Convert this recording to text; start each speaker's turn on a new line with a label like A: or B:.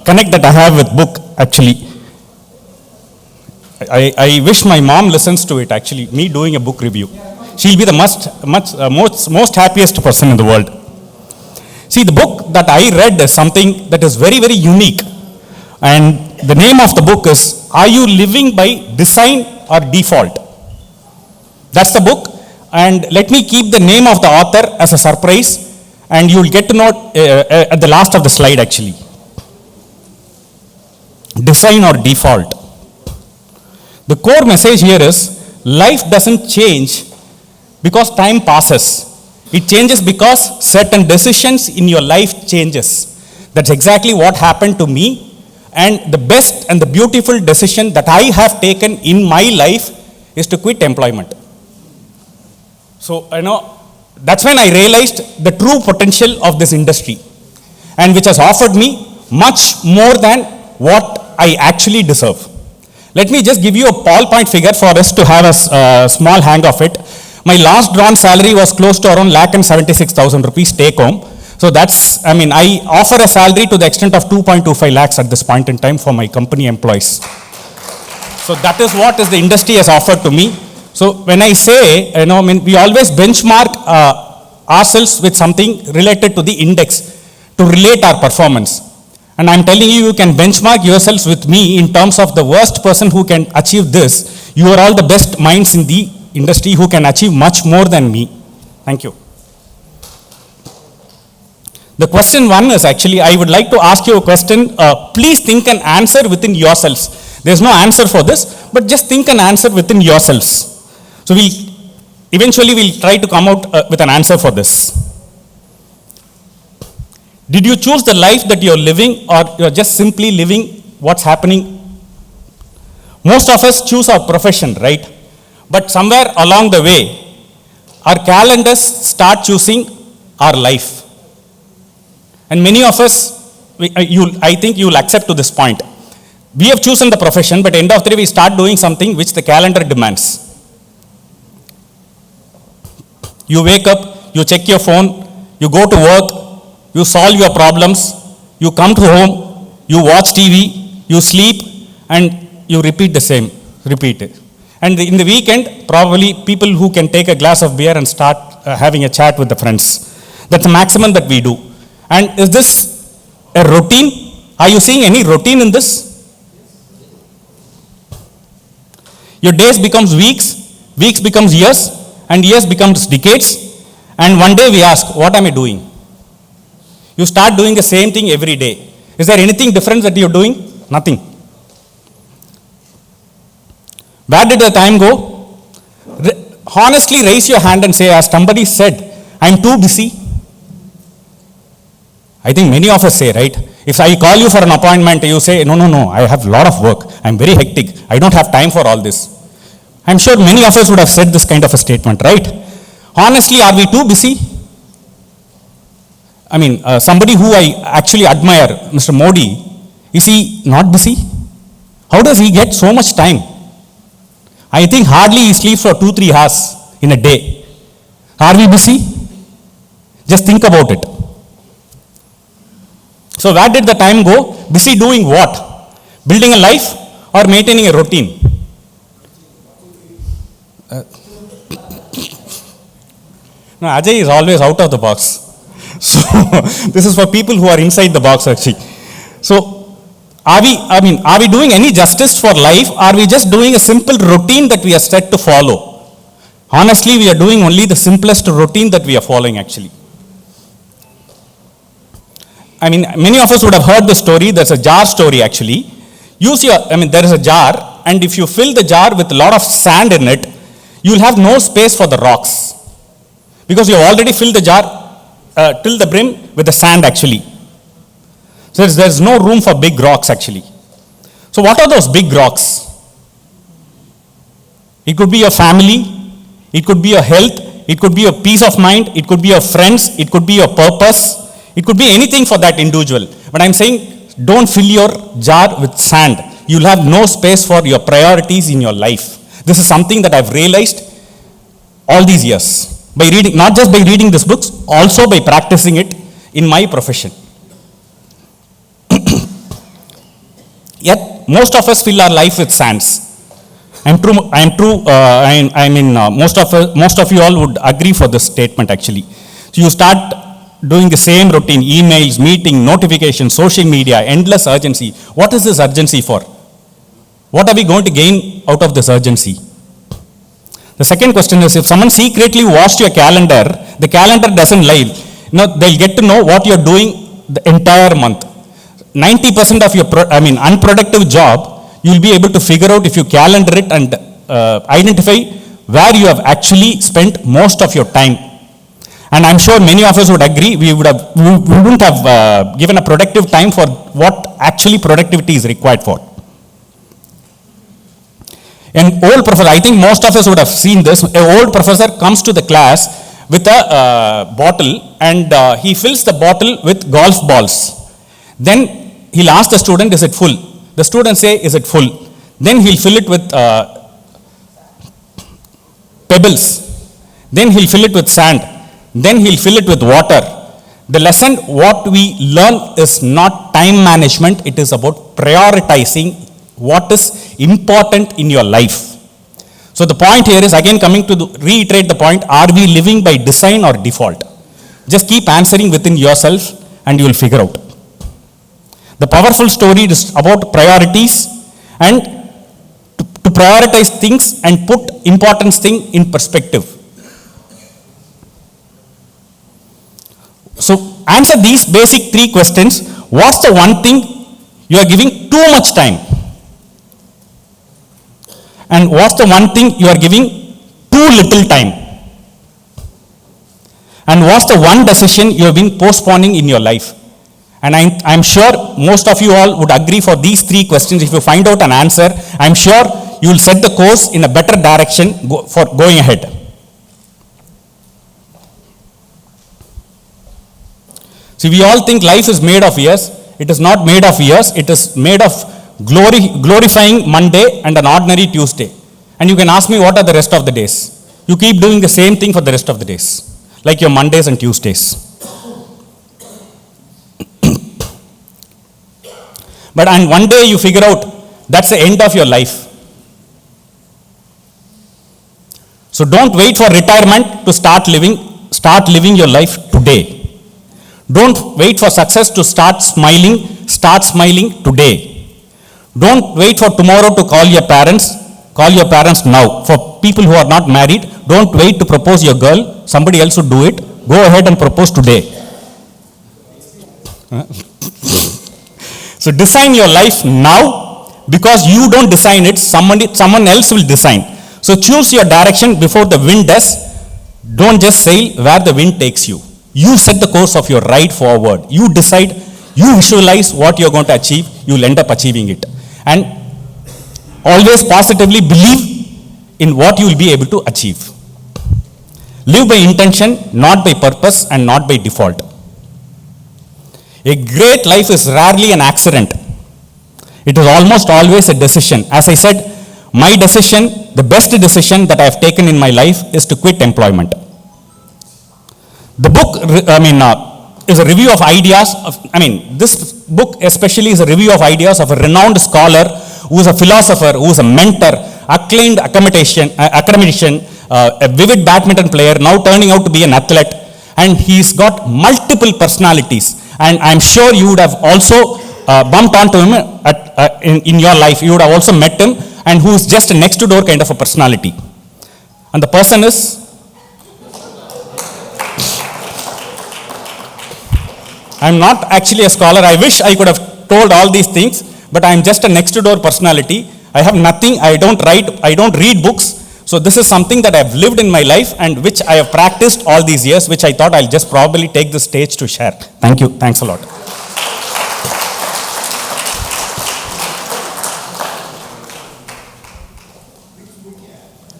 A: connect that I have with book, actually. I wish my mom listens to it, actually, me doing a book review. She'll be the most happiest person in the world. See, the book that I read is something that is very, very unique. And the name of the book is, Are You Living by Design or Default? That's the book. And let me keep the name of the author as a surprise. And you'll get to know at the last of the slide, actually. Design or default. The core message here is, life doesn't change because time passes. It changes because certain decisions in your life changes. That's exactly what happened to me. And the best and the beautiful decision that I have taken in my life is to quit employment. So, that's when I realized the true potential of this industry, and which has offered me much more than what I actually deserve. Let me just give you a ballpoint figure for us to have a small hang of it. My last drawn salary was close to around 1,76,000 rupees take home. So that's, I offer a salary to the extent of 2.25 lakhs at this point in time for my company employees. So that is what the industry has offered to me. So when I say, we always benchmark ourselves with something related to the index to relate our performance. And I'm telling you, you can benchmark yourselves with me in terms of the worst person who can achieve this. You are all the best minds in the industry who can achieve much more than me. Thank you. The question one is actually, I would like to ask you a question. Please think and answer within yourselves. There's no answer for this, but just think and answer within yourselves. So eventually we'll try to come out with an answer for this. Did you choose the life that you're living, or you're just simply living what's happening? Most of us choose our profession, right? But somewhere along the way, our calendars start choosing our life. And many of us, I think you'll accept to this point. We have chosen the profession, but end of the day, we start doing something which the calendar demands. You wake up, you check your phone, you go to work, you solve your problems, you come to home, you watch TV, you sleep, and you repeat the same, repeat it. And in the weekend, probably people who can take a glass of beer and start having a chat with the friends. That's the maximum that we do. And is this a routine? Are you seeing any routine in this? Your days becomes weeks, weeks becomes years, and years becomes decades. And one day we ask, what am I doing? You start doing the same thing every day. Is there anything different that you're doing? Nothing. Where did the time go? Honestly raise your hand and say, as somebody said, I'm too busy. I think many of us say, right? If I call you for an appointment, you say, no, I have a lot of work. I'm very hectic. I don't have time for all this. I'm sure many of us would have said this kind of a statement, right? Honestly, are we too busy? Somebody who I actually admire, Mr. Modi, is he not busy? How does he get so much time? I think hardly he sleeps for 2-3 hours in a day. Are we busy? Just think about it. So where did the time go? Busy doing what? Building a life or maintaining a routine? No, Ajay is always out of the box. So this is for people who are inside the box actually. So are we doing any justice for life? Are we just doing a simple routine that we are set to follow? Honestly, we are doing only the simplest routine that we are following actually. Many of us would have heard the story. There's a jar story actually. There is a jar, and if you fill the jar with a lot of sand in it, you'll have no space for the rocks. Because you have already filled the jar till the brim with the sand actually. So there's no room for big rocks actually. So what are those big rocks? It could be your family, it could be your health, it could be your peace of mind, it could be your friends, it could be your purpose, it could be anything for that individual. But I'm saying, don't fill your jar with sand. You'll have no space for your priorities in your life. This is something that I've realized all these years. By reading, not just by reading these books, also by practicing it in my profession. Yet, most of us fill our life with sands. Most of you all would agree for this statement actually. So you start doing the same routine, emails, meeting, notifications, social media, endless urgency. What is this urgency for? What are we going to gain out of this urgency? The second question is, if someone secretly watched your calendar, the calendar doesn't lie. They'll get to know what you're doing the entire month. 90% of your unproductive job, you'll be able to figure out if you calendar it and identify where you have actually spent most of your time. And I'm sure many of us would agree, we wouldn't have given a productive time for what actually productivity is required for. An old professor, I think most of us would have seen this, an old professor comes to the class with a bottle and he fills the bottle with golf balls. Then he'll ask the student, is it full? The student say, is it full? Then he'll fill it with pebbles. Then he'll fill it with sand. Then he'll fill it with water. The lesson, what we learn is not time management, it is about prioritizing what is important in your life. So the point here is, again coming to reiterate the point, are we living by design or default? Just keep answering within yourself and you will figure out. The powerful story is about priorities and to prioritize things and put important things in perspective. So answer these basic 3 questions. What's the one thing you are giving too much time? And what's the one thing you are giving too little time? And what's the one decision you have been postponing in your life? And I'm sure most of you all would agree for these 3 questions. If you find out an answer, I'm sure you will set the course in a better direction for going ahead. See, we all think life is made of years. It is not made of years. It is made of glorifying Monday and an ordinary Tuesday. And you can ask me, what are the rest of the days? You keep doing the same thing for the rest of the days, like your Mondays and Tuesdays. And one day you figure out that's the end of your life. So don't wait for retirement to start living your life today. Don't wait for success to start smiling today. Don't wait for tomorrow to call your parents now. For people who are not married, don't wait to propose your girl, somebody else would do it. Go ahead and propose today. So design your life now, because you don't design it, someone else will design. So choose your direction before the wind does. Don't just sail where the wind takes you. You set the course of your ride forward. You decide, you visualize what you're going to achieve, you'll end up achieving it. And always positively believe in what you will be able to achieve. Live by intention, not by purpose and not by default. A great life is rarely an accident. It is almost always a decision. As I said, my decision, the best decision that I have taken in my life is to quit employment. The book, is a review of ideas. This book especially is a review of ideas of a renowned scholar who is a philosopher, who is a mentor, acclaimed academician, a vivid badminton player, now turning out to be an athlete. And he's got multiple personalities. And I'm sure you would have also bumped onto him in your life. You would have also met him, and who is just a next door kind of a personality. And the person is, I'm not actually a scholar. I wish I could have told all these things, but I'm just a next door personality. I have nothing. I don't write. I don't read books. So this is something that I've lived in my life and which I have practiced all these years, which I thought I'll just probably take the stage to share. Thank you. Thanks a lot.